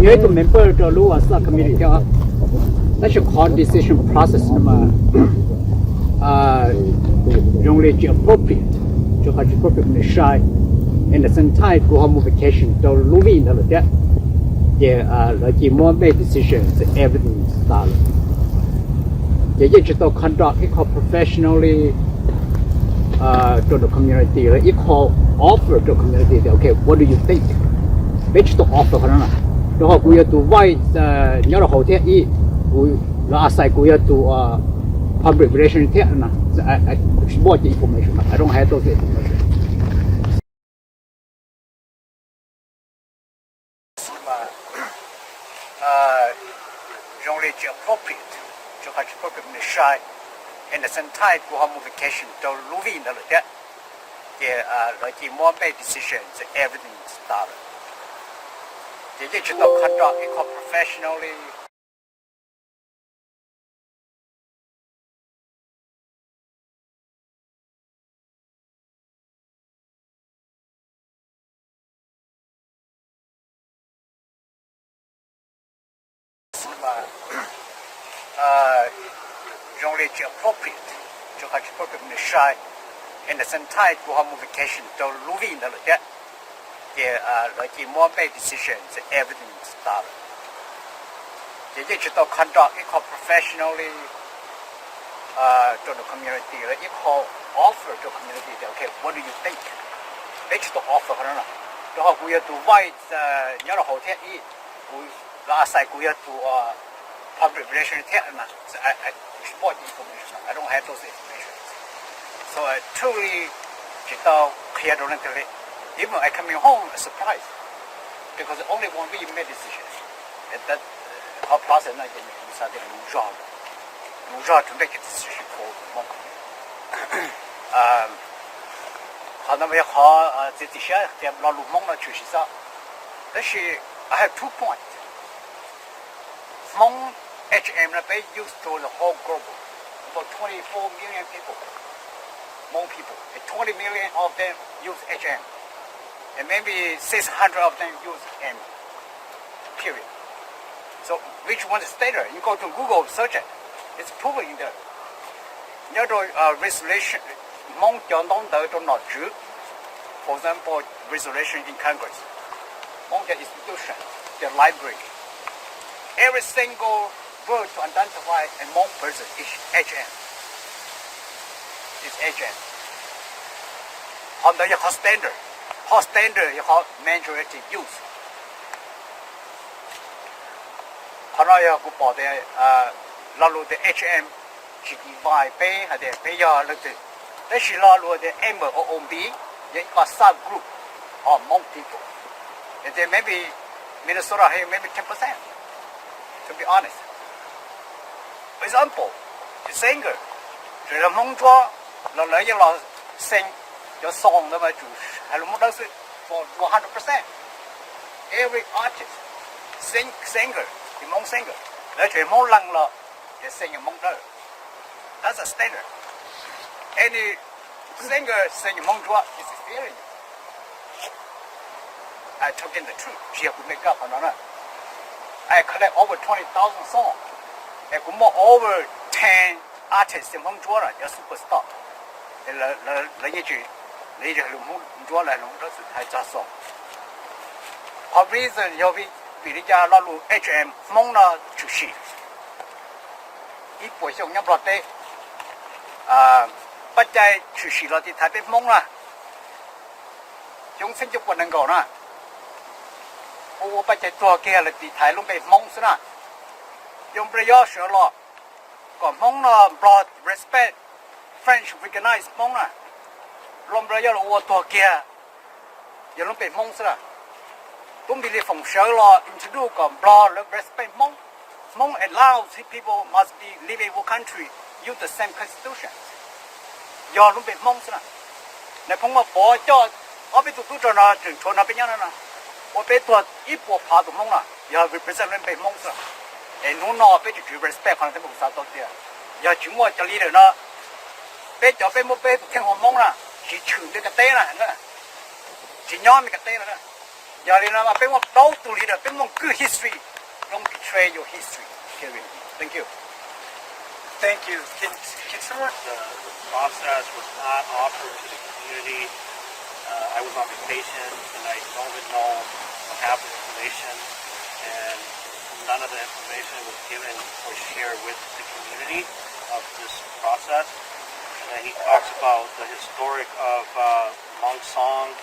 nhớ tụi member cho lưu ở subcommittee cho nó sẽ có decision process mà dùng để chỉ appropriate cho họ chỉ appropriate mình sai and the same time của họ modification cho lưu viên đó là thế để là chỉ muốn make decisions everything start để chỉ tao conduct it professionally to the community là it offer to community okay what do you think biết to offer họ nào đó họ cũng to write nhớ là hậu thế ý là aside cũng to public relation thế nào I more information I don't have those information generally appropriate cho họ appropriate mình sai and the same time của họ modification cho lưu viên đó là thế để là chỉ muốn make decisions everything start để chỉ tao conduct it professionally generally appropriate cho họ appropriate mình sai and the same time của họ modification cho lưu viên đó là thế để là chỉ muốn make decisions everything start để chỉ tao conduct it professionally to the community là it offer to community okay what do you think biết to offer họ nào đó họ cũng to write nhớ là hậu thế ý là aside cũng to public relation thế nào I support information I don't have those information so I truly chỉ tao clear the mentally even I coming home a surprise because only one we made decision and that our process not getting decided no job to make a decision for one community họ nói họ chỉ sẽ đem lo lụt mong là chuyện gì sao đó là I have 2 points mong HM là be used to the whole global about 24 million people Hmong people and 20 million of them use HM and maybe 600 of them use M period so which one is better you go to Google search it it's proven in there nhớ rồi resolution Hmong chọn đón tới trong nội trước for example resolution in Congress Hmong the institution the library every single word to identify a Hmong person is HM is HM on the hot standard hot majority use họ nói cũng bỏ để lo luôn để HM chỉ vài bé hay để bây giờ là để đấy chỉ lo luôn để MOOB những cái subgroup of Hmong people and then maybe Minnesota here maybe 10% to be honest for example the singer rồi là Hmong cho là lấy những là sing cho song đó mà chủ hay là một đôi sự for 100% every artist singer the Hmong singer lấy chuyện Hmong lăng là để sing ở Hmong đó that's a standard any singer sing Hmong cho is experience I took in the truth she could make up on that I collect over 20,000 songs and cũng more over 10 artists in Hmong cho là superstar là như chuyện lấy được Hmong cho là Hmong đó sự thay cho song for reason do vì lý do lo lu HM Hmong là chủ sĩ ít buổi xong nhắm lọt đây bắt chạy chủ sĩ là thì thái bên Hmong là chúng sinh chụp quần đằng gò nè ô bắt chạy tua kia là thì thái luôn bên Hmong xí nè dùng bây giờ sửa lọ còn Hmong là broad respect French recognize Hmong nè luôn bây giờ là ô tua kia giờ luôn bên Hmong xí nè cũng bị phòng sở lo introduce còn broad respect Hmong allows people must be living in one country use the same constitution giờ luôn bên Hmong xí nè này Hmong mà bỏ cho ở bên tụi tôi nó trường cho nó bên nhau nè ở bên tụi ít bộ phá tụi Hmong nè giờ represent bên Hmong xí nè nó nó bên chịu respect còn cái một sao tốt kia giờ chúng tôi cho leader nó bên cho bên một bên theo Hmong nè chỉ chửi cái té nè chỉ nhon cái té nè giờ đi nó mà bên một đấu tụi leader bên một good history. Don't betray your history. Period. Thank you. Thank you. Can someone? The process was not offered to the community. I was on vacation and I don't even know what half of the information, and none of the information was given or shared with the community of this process. And then he talks about the historic of Hmong song,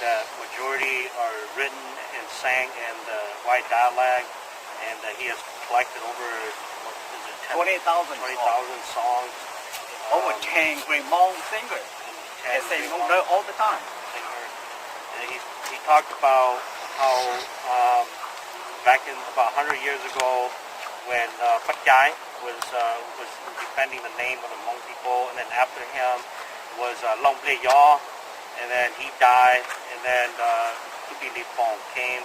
that majority are written and sang in the white dialect, and that he has collected over 20,000 songs. Over 10 great Hmong singers. They sing all the time. And he talked about how back in about 100 years ago, when Phật Giai was defending the name of the Hmong people, and then after him was Long Ple Yaw, and then he died, and then Koob came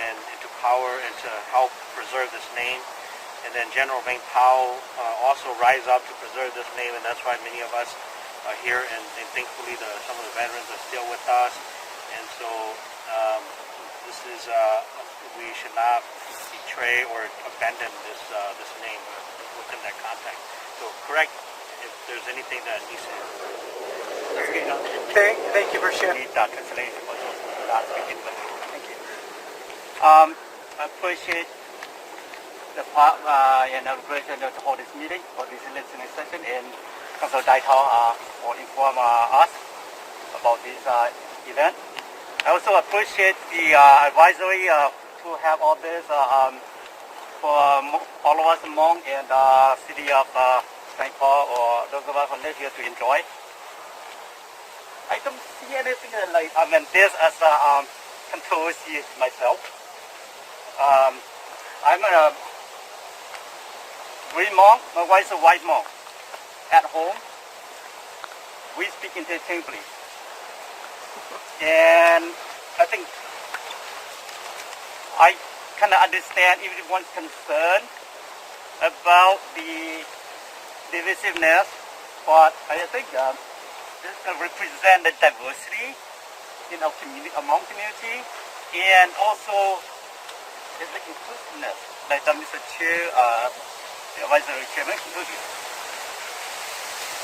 into power and to help preserve this name. And then General Vang Pao also rise up to preserve this name, and that's why many of us are here, and thankfully some of the veterans are still with us. And so this is, we should not betray or abandon this name within that context. So correct if there's anything that needs to. Thank you for sharing. Need that translation for those who are not speaking English. Thank you. I appreciate the inauguration to hold this meeting for this listening session, and Council Dai Tao for inform us about this event. I also appreciate the advisory to have all this for all of us Hmong and city of St. Paul, or those of us who live here to enjoy. I don't see anything like this as a controversy myself. I'm a green Hmong, my wife's a white Hmong. At home, we speak interchangeably. And I think I kind of understand everyone's concern about the divisiveness, but I think this can represent the diversity in our community, among community, and also the inclusiveness, like Mr. Chair, the advisory chairman, included.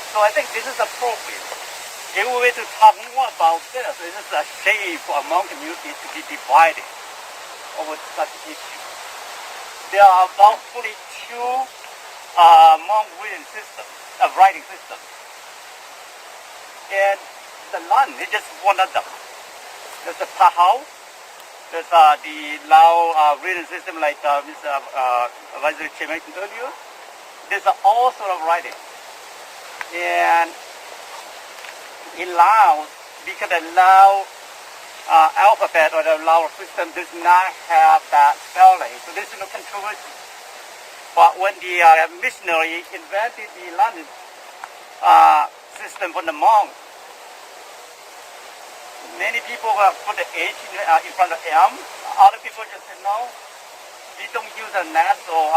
So I think this is appropriate. If we were to talk more about this, it is a shame for Hmong community to be divided over such issues. There are about 42 Hmong writing systems. And the Lan is just one of them. There's the Pahao, there's the Lao written system like Mr. Advisory Chair mentioned earlier. There's all sort of writing. And in Laos, because the Lao alphabet or the Lao system does not have that spelling, so there's no controversy. But when the missionary invented the London system for the Hmong, many people put the H in front of M. Other people just said, no, we don't use a net or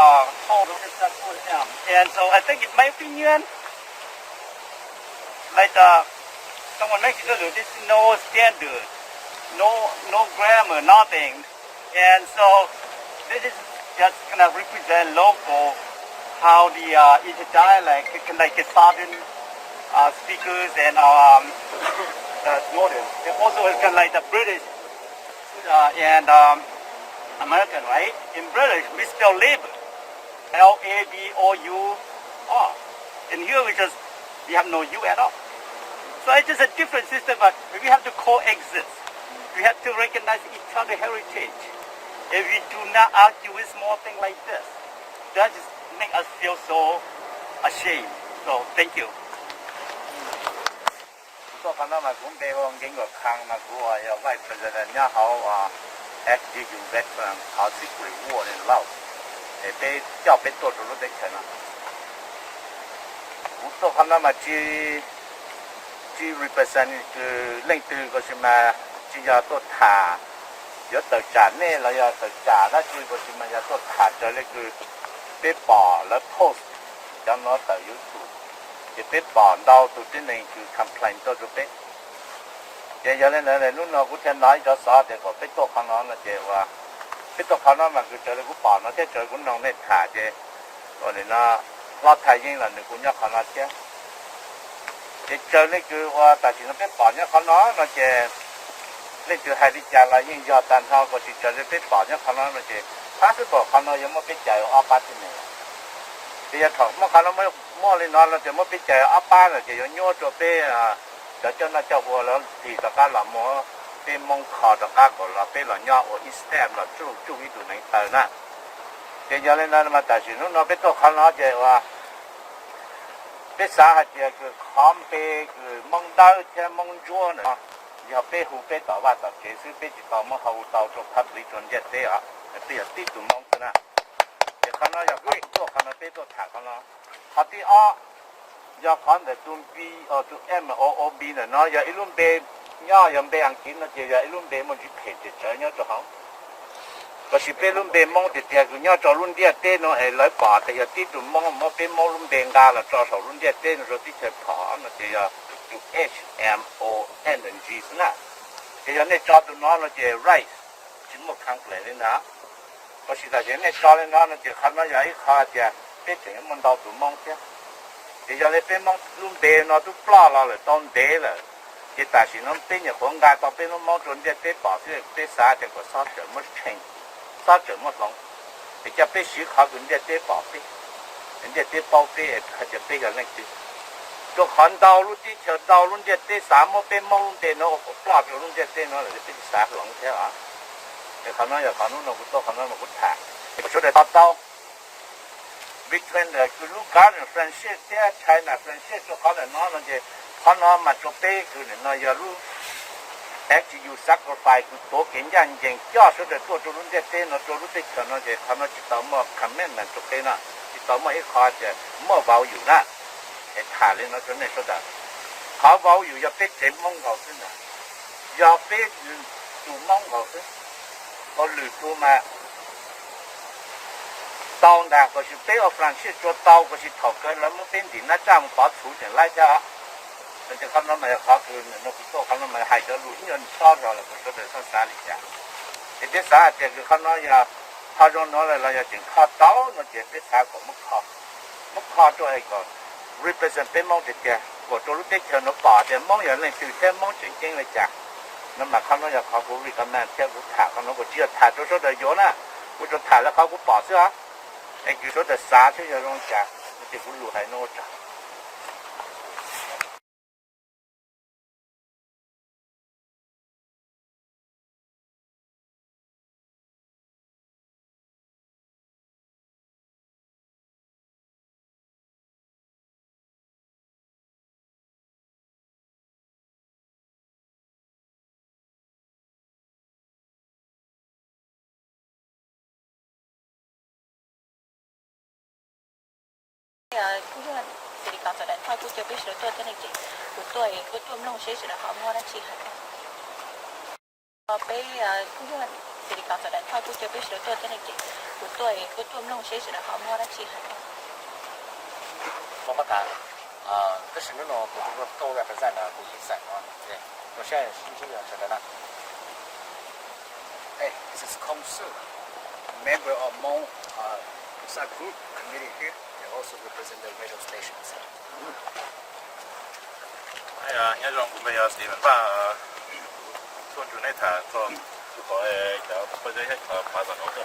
total, just put M. And so I think, in my opinion, like someone mentioned earlier, there's no standard, no grammar, nothing. And so this is just kind of represent local, how the each dialect can like southern speakers and northern. It also is kind of like the British and American, right? In British, we spell labor, L-A-B-O-U-R. And here we have no U at all. So it's just a different system, but we have to coexist. We have to recognize each other's heritage. If we do not argue with small things like this, that just makes us feel so ashamed. So thank you. So khana ma cũng đề hong kinh của khang mà của ya vai president nhà hậu FGU veteran hậu sĩ quỷ war in Laos để để cho bên tổ chức để chấn à. So khana mà chỉ represent cái lệnh từ của gì mà chỉ là tổ thả, giờ tổ trả này là giờ tổ trả đó chỉ của gì mà giờ tổ thả cho lấy cái để bỏ là post cho nó tới YouTube. Thì biết bỏ đâu tụi tin này cứ complain tôi rồi biết. Giờ nên là lúc nào cũng thấy nói cho sao thì có biết tôi không nói là chỉ biết tôi khó nó mà cứ chơi cũng bỏ nó thế chơi cũng nông nên thả chứ rồi thì nó lót thải nhưng là nó cũng nhắc khó nó chứ thì chơi lấy cứ qua tại chỉ nó biết bỏ nhắc khó nó chơi lấy từ hai đi chơi là nhưng do tàn thao có chỉ chơi lấy biết bỏ nhắc khó nó chơi khác cái bỏ khó nó giống như biết chơi ở ba thế này bây giờ thằng mà khó nó mới mua lên nó là chỉ mới biết chơi ở ba là chỉ nhớ cho bé cho nó cho vừa là thì tất cả là mua bên mong khó tất cả còn là bên là nhỏ ở Islam là chú ý tụi này tới nè thì giờ lên đó mà tại vì nó biết tôi khó nó chơiว่าbiết xã hội chơi cái khám bên cái mong đau chơi mong chúa nữa giờ bên hồ bên tàu và tàu chế sư bên chỉ tàu mà hậu tàu cho pháp lý chuẩn nhất đấy à bây giờ tí tụi mong thế nè thì khó nó giờ biết tôi khó nó biết tôi thả khó nó họ tí giờ khám để tụi B tụi M O B nữa nó giờ ít luôn bên nhỏ giờ bên ăn kín nó chỉ giờ ít luôn bên mình chỉ phải để chơi nhớ cho họ có sự bên luôn bên mong thì cái nhỏ cho luôn đi tên nó hay lấy bỏ thì giờ tí tụi mong mà bên mong luôn bên ra là cho luôn đi tên rồi tí chơi bỏ nó chỉ giờ tụi H M O N G nè thì giờ này cho tụi nó chỉ rice chỉ một thằng lấy lên đó có sự là giờ này cho lên nó chỉ khăn nó giờ ít khó thì biết chuyện mình đào tụi mong chứ thì giờ này bên mong luôn bên nó tụi pla là tôm đế là thì tại vì nó bên nhà con gái tao bên nó mong chuẩn đi bên bỏ thì bên xã thì có sao trở mất chênh sao trở mất lòng thì cho bên sĩ khó cũng đi bên bỏ bên人家bên bao bên hay là bên cái này thì cho看到路地条道路的边啥么边忙路边nó挂着路的边nó là bên xã lòng thế à thì khả năng giờ khả năng nó cũng to khả năng nó cũng thả thì chỗ này tao between the Koob and friendship there China friendship cho khả năng nó thì khả năng mà cho bên cái này nó giờ lu actually you sacrifice cái tổ kiến nhân dân cho số để tổ cho luôn để tên nó cho luôn để cho nó để khả năng chỉ tao mà commitment cho bên nó chỉ tao mà ít khó chứ mà vàoอยู่นะđể thả lên nó chỗ này số đó họ vàoอยู่อย่าไปเจ็บมองเขาขึ้นนะอย่าไปดูมองเขาขึ้นเขาหลุดตัวมาตองดาก็是被我francis做刀ก็是头跟了么边的那这样把出点来着那就看到没有好多那不错看到没还着路人烧着了不说的上山里去这边啥这个看到呀他说拿来了要紧靠刀那这边啥个没靠做一个represent เป็นมองติดแกกดตัวรู้เด็กเธอหนูป่าแต่มองอย่างไรคือแค่มองจริงๆเลยจ้ะนั่นหมายความว่าอยากเขากูรีคอมเมนต์แค่กูถ่ายเขาหนูกูเชื่อถ่ายตัวเขาเดียวนะกูจะถ่ายแล้วเขากูป่าเสื้อไอ้คือเขาจะสาที่จะลงจ้ะที่กูรู้ให้โน่จ้ะcũng như là thì có thể thôi cũng chưa biết sửa tôi cái này chị của tôi nông sẽ sửa họ mua ra chị hả bây cũng như là thì có thể thôi cũng chưa biết sửa tôi cái này chị của tôi nông sẽ sửa họ mua ra chị hả我们讲，这是那种都 represent 的不一样啊，对，我现在心情也是的呢。Hey, this is Koob, member of Hmong group committee here. They also represent the radio stations. 哎呀，那种没有地方把做住那台做就可以就或者一个把它弄掉。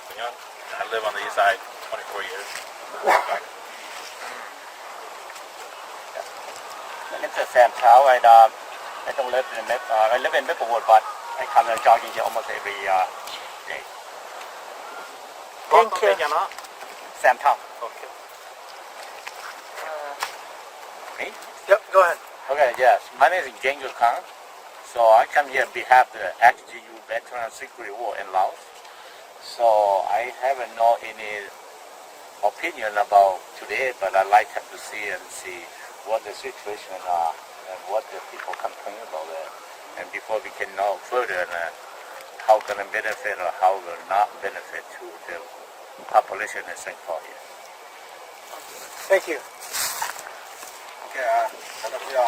咁樣I live on the east side 24 years. It's a Sam Chow. I don't live in I live in Maplewood, but I come jogging here almost every day. Thank you. Sam Chow. Okay. Me? Yep, go ahead. Okay, yes. My name is Xyooj. So I come here on behalf of the Xyooj Veteran Security War in Laos. So I haven't know any opinion about today, but I'd like to see what the situation are and what the people complain about it. And before we can know further how can it benefit or how will not benefit to the population in St. Paul here. Thank you. Okay, kalau dia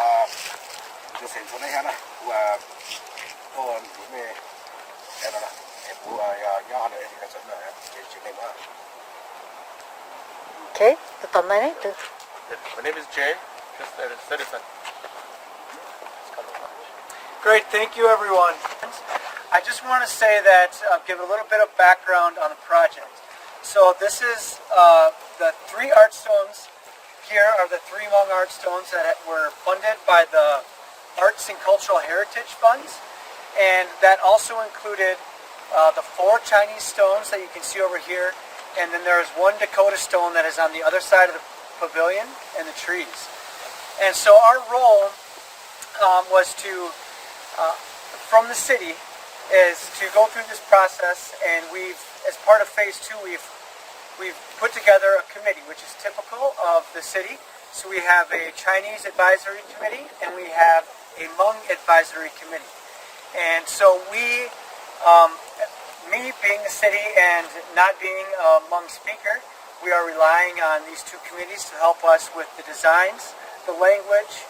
tu sen tu ni kan lah, buat pun tu ni, ada lah. 不压的这个真的就那嘛。 Okay, tuần này đấy. My name is Jay, just a citizen. Great, thank you everyone. I just want to say that, give a little bit of background on the project. So this is the 3 art stones. Here are the 3 Hmong art stones that were funded by the Arts and Cultural Heritage Funds. And that also included the 4 Chinese stones that you can see over here. And then there's 1 Dakota stone that is on the other side of the pavilion and the trees. And so our role was to, from the city, is to go through this process, and we've, as part of phase 2, we've put together a committee, which is typical of the city. So we have a Chinese advisory committee, and we have a Hmong advisory committee. And so we, me being the city and not being a Hmong speaker, we are relying on these 2 committees to help us with the designs, the language,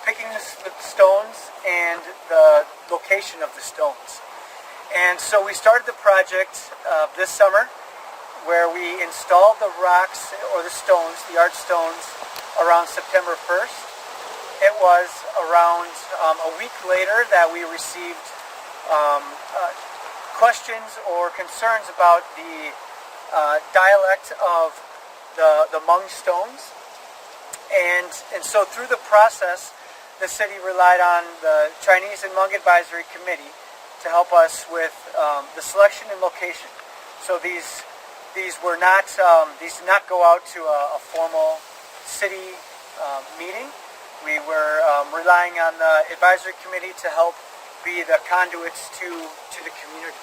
picking the stones, and the location of the stones. And so we started the project this summer, where we installed the rocks or the stones, the art stones, around September 1st. It was around a week later that we received questions or concerns about the dialect of the Hmong stones. And so through the process, the city relied on the Chinese and Hmong Advisory Committee to help us with the selection and location. So these were not these did not go out to a formal city meeting. We were relying on the advisory committee to help be the conduits to the community.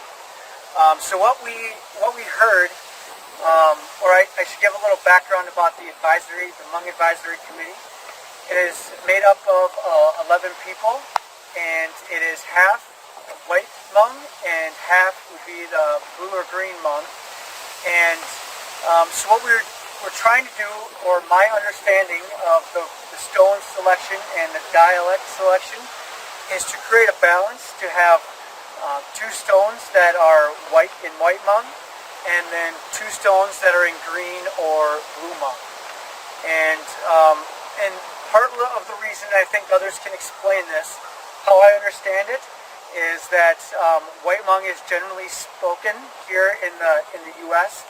So what we heard, or I should give a little background about the Hmong Advisory Committee. It is made up of 11 people, and it is half white Hmong and half would be the blue or green Hmong. And so what we're trying to do, or my understanding of the stone selection and the dialect selection, is to create a balance to have 2 stones that are white in white Hmong, and then 2 stones that are in green or blue Hmong. And part of the reason I think others can explain this, how I understand it, is that white Hmong is generally spoken here in the U.S.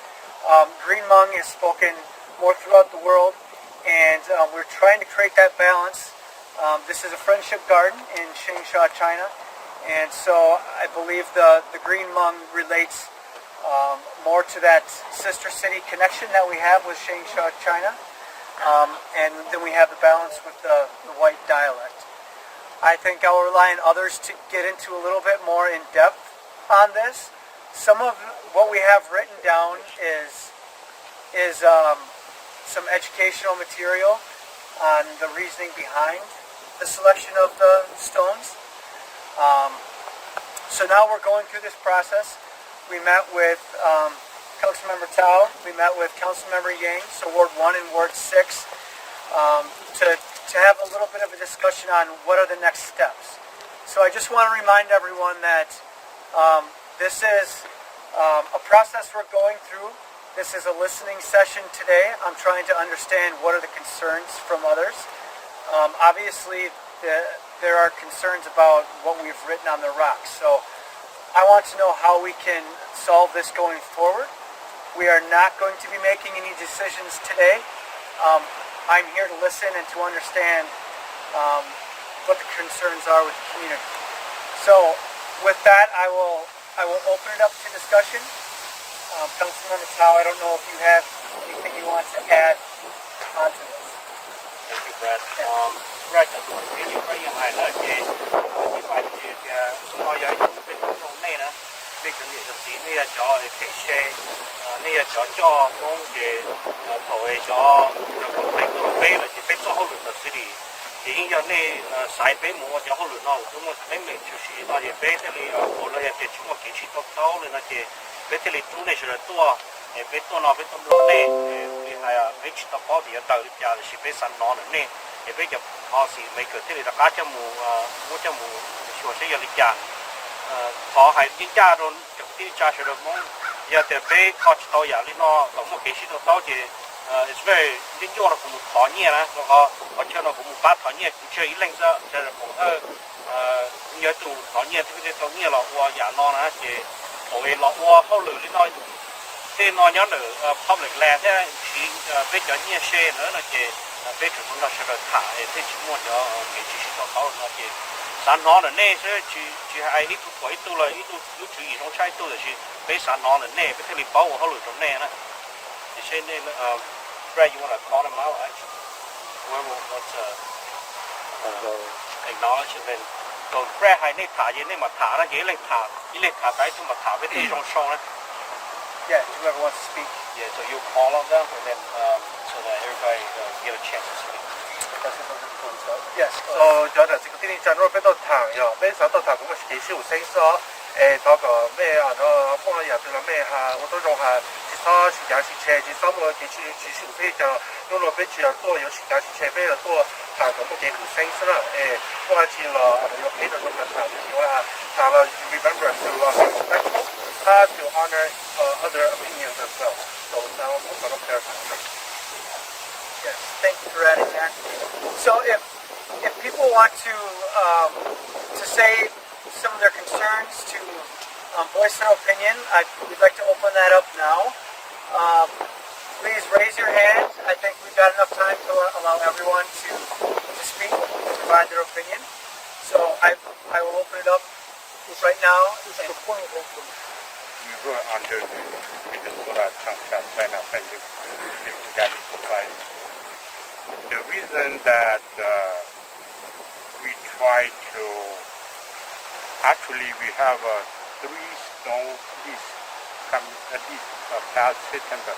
Green Hmong is spoken more throughout the world, and we're trying to create that balance. This is a friendship garden in Xyooj, China, and so I believe the Green Hmong relates more to that sister city connection that we have with Xyooj, China, and then we have the balance with the white dialect. I think I'll rely on others to get into a little bit more in depth on this. Some of what we have written down is some educational material on the reasoning behind the selection of the stones. So now we're going through this process. We met with Councilmember Tao, we met with Councilmember Yang, so Ward 1 and Ward 6, to have a little bit of a discussion on what are the next steps. So I just want to remind everyone that this is a process we're going through. This is a listening session today. I'm trying to understand what are the concerns from others. Obviously, there are concerns about what we've written on the rocks. So I want to know how we can solve this going forward. We are not going to be making any decisions today. I'm here to listen and to understand what the concerns are with the community. So with that, I will open it up to discussion. Councilmember Tao, I don't know if you have anything you want to add onto this. Thank you, Brad. Right, you highlight như vậy thì nó giờ bên trong này nè, bên cái này thì này cho cái xe, này cho công cái thổi cho nó phải có bê là chỉ phải cho họ luôn là gì thì hiện giờ này sai bê mua cho họ luôn nào chúng mình phải mình chú ý đó thì bê thì họ là cái chúng mình chỉ tốt tốt lên là cái bê thì chúng này sẽ là tua bê tua nào bê tua luôn này thì hay là bê chỉ tốt bao thì tàu đi chơi thì bê sẵn nó nữa này bây giờ họ sẽ mấy cái thì là cá cho mù mua cho mù sửa sẽ là lịch trả ขอให้ที่จ้าโดนที่จ้าเฉลิมมงอย่าแต่ไปขอตัวอย่างนี้เนาะก็มุ่งเกี่ยวกับตัวที่it's very ยิ่งโยนผมถอนเนี่ยนะแล้วก็我เชื่อว่าผมบ้าถอนเนี่ยเชื่ออีเล่งซะแต่ผมnhớ tụ nó nhẹ thì cái tao nhẹ là qua nhà nó nè chị hồi lọ qua hậu lử lên nói thế nó nhớ nữa public land thế chỉ biết cho nhẹ xe nữa là chị biết chúng nó sẽ được thả thế chỉ muốn cho cái chỉ cho họ nó chị sản nó là nè chứ chỉ ai ít tụ tuổi tụ là ít tụ chú ý trong trái tụ là chỉ biết sản nó là nè biết thế là bảo hậu lử trong nè nè thì xe nè Brad, you want to call them out? Whoever wants to acknowledge and then còn Brad hay nên thả gì nên mà thả ra dễ lên thả cái thứ mà thả với thế trong show đấy. Yeah, whoever wants to speak. Yeah, so you call on them and then so that everybody get a chance to speak. Yes. 有就這個電站嗰邊度談哟，咩時候度談咁嘅幾時有聲所？嗰個咩啊？嗰幫我入到啦咩嚇？我都用下其他時間是車，其他我幾時有飛就用落邊住又多，有時間是車飛又多，談咁嘅幾條聲啦。幫我住咯，有幾度咁嘅談，我話談了 remember to respectful, to honor other opinions as well. So now I'm going to clarify. Yes, thank you for adding that. So if people want to say some of their concerns, to voice their opinion, we'd like to open that up now. Please raise your hand. I think we've got enough time to allow everyone to speak, to provide their opinion. So I will open it up right now. We were under Minnesota Changsha China Friendship Organic Society. The reason that we try to actually we have 3 stone this past September,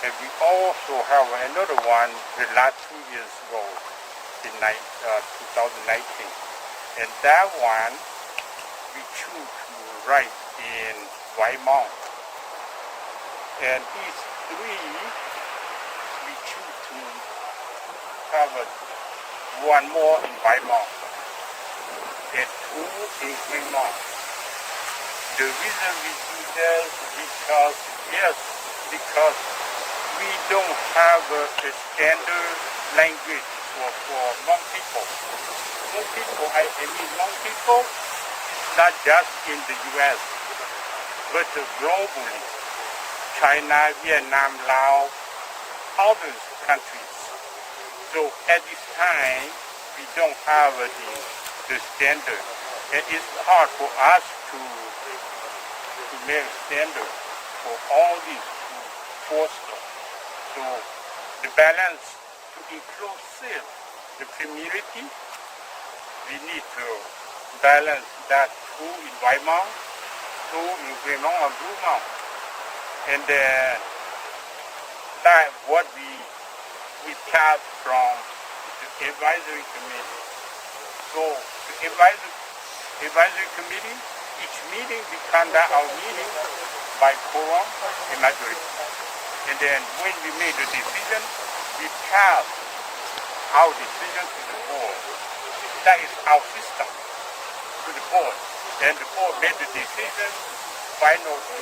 and we also have another one the last 2 years ago in 2019, and that one we choose to write in Waimong, and these 3 we choose to have one more in Waimong and 2 in Fremont. The reason we do that is because we don't have a standard language for Hmong people. Hmong people, I mean Hmong people, not just in the U.S., but globally, China, Vietnam, Laos, other countries. So at this time, we don't have the standard, and it's hard for us to make a standard for all these foster. So the balance to include the community, we need to balance that 2 in Waimong, 2 in Fremont or Brumont, and then that what we have from the advisory committee. So the advisory committee, each meeting we conduct our meeting by quorum and majority. And then when we made the decision, we pass our decision to the board. That is our system to the board. And the board made the decision final to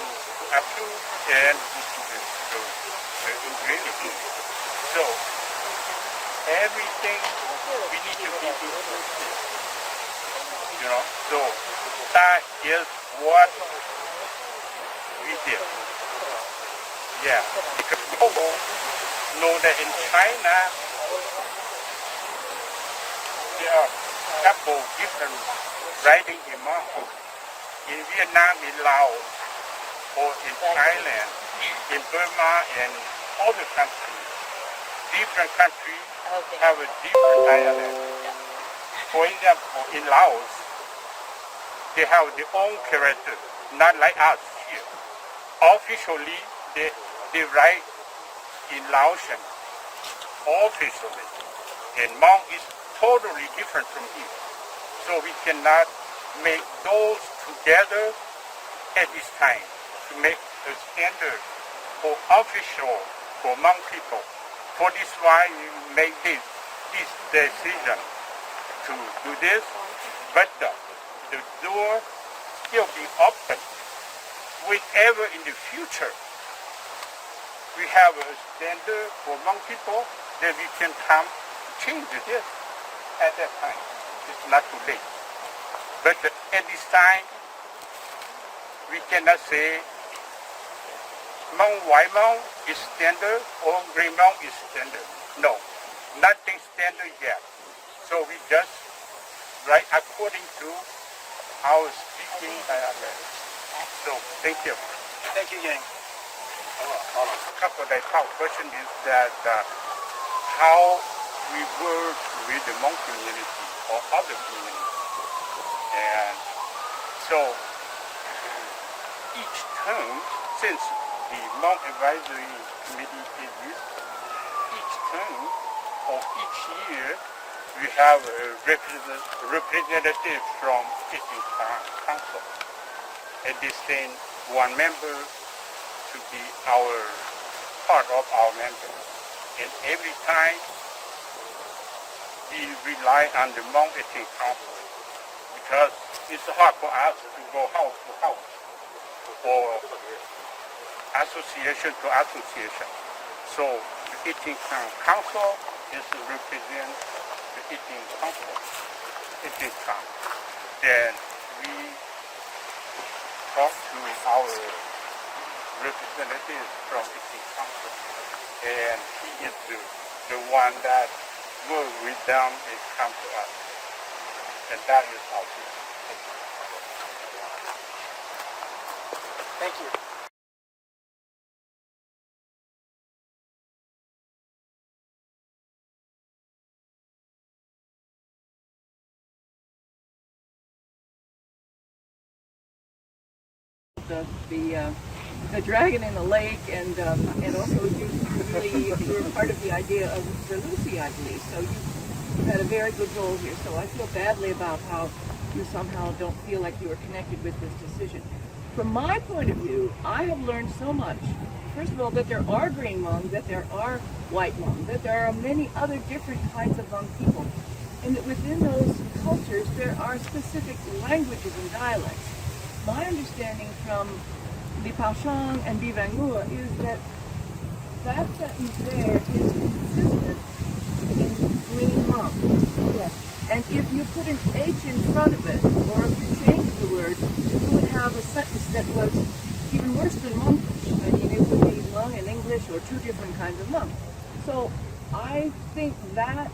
approve and to the agreement. So everything we need to be inclusive. So that is what we did. Yeah, because people know that in China there are a couple different writing imams. In Vietnam, in Laos, or in Thailand, in Burma, and other countries, different countries have a different dialect. For example, in Laos, they have their own character, not like us here. Officially, they write in Laotian, officially. And Hmong is totally different from here. So we cannot make those together at this time to make a standard for official for Hmong people. For this why we make this decision to do this, but the door still be open. Whenever in the future we have a standard for Hmong people, then we can come change it at that time. It's not too late. But at this time, we cannot say Hmong White Hmong is standard or Gray Hmong is standard. No, nothing standard yet. So we just write according to our speaking dialect. So thank you. Thank you, Yang. A couple of the top question is that how we work with the Hmong community or other communities. And so each term, since the Hmong Advisory Committee exists, each term or each year we have a representative from each council. And they send one member to be part of our members. And every time we rely on the Hmong Ethnic Council because it's hard for us to go house to house or association to association. So the Ethnic Council is to represent the Ethnic Council. Then we talk to our representatives from Ethnic Council, and he is the one that work with them and come to us. And that is our system. Thank you. The dragon in the lake, and also you were part of the idea of for Lucy, I believe. So you had a very good role here. So I feel badly about how you somehow don't feel like you were connected with this decision. From my point of view, I have learned so much. First of all, that there are green Hmong, that there are white Hmong, that there are many other different kinds of Hmong people, and that within those cultures there are specific languages and dialects. My understanding from the Paushang and Bivangua is that that sentence there is consistent in green Hmong. Yes. And if you put an H in front of it, or if you change the word, you would have a sentence that was even worse than Hmongish. I mean, it would be Hmong and English, or two different kinds of Hmong. So I think that,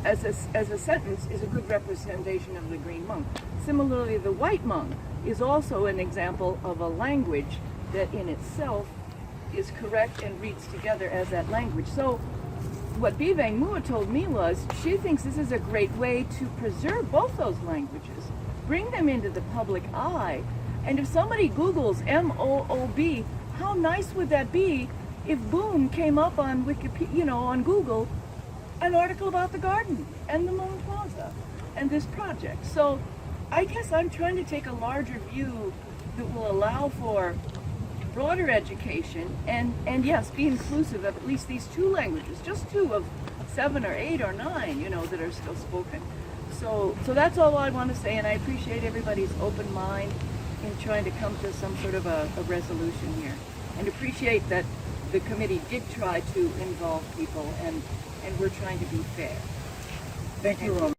as a sentence, is a good representation of the green Hmong. Similarly, the white Hmong is also an example of a language that in itself is correct and reads together as that language. So what Bivang Mua told me was she thinks this is a great way to preserve both those languages, bring them into the public eye, and if somebody Googles M-O-O-B, how nice would that be if boom came up on Wikipedia, on Google, an article about the garden and the Hmong Plaza and this project. So I guess I'm trying to take a larger view that will allow for broader education and yes, be inclusive of at least these two languages, just two of 7 or 8 or 9, that are still spoken. So that's all I want to say, and I appreciate everybody's open mind in trying to come to some sort of a resolution here, and appreciate that the committee did try to involve people, and we're trying to be fair. Thank you,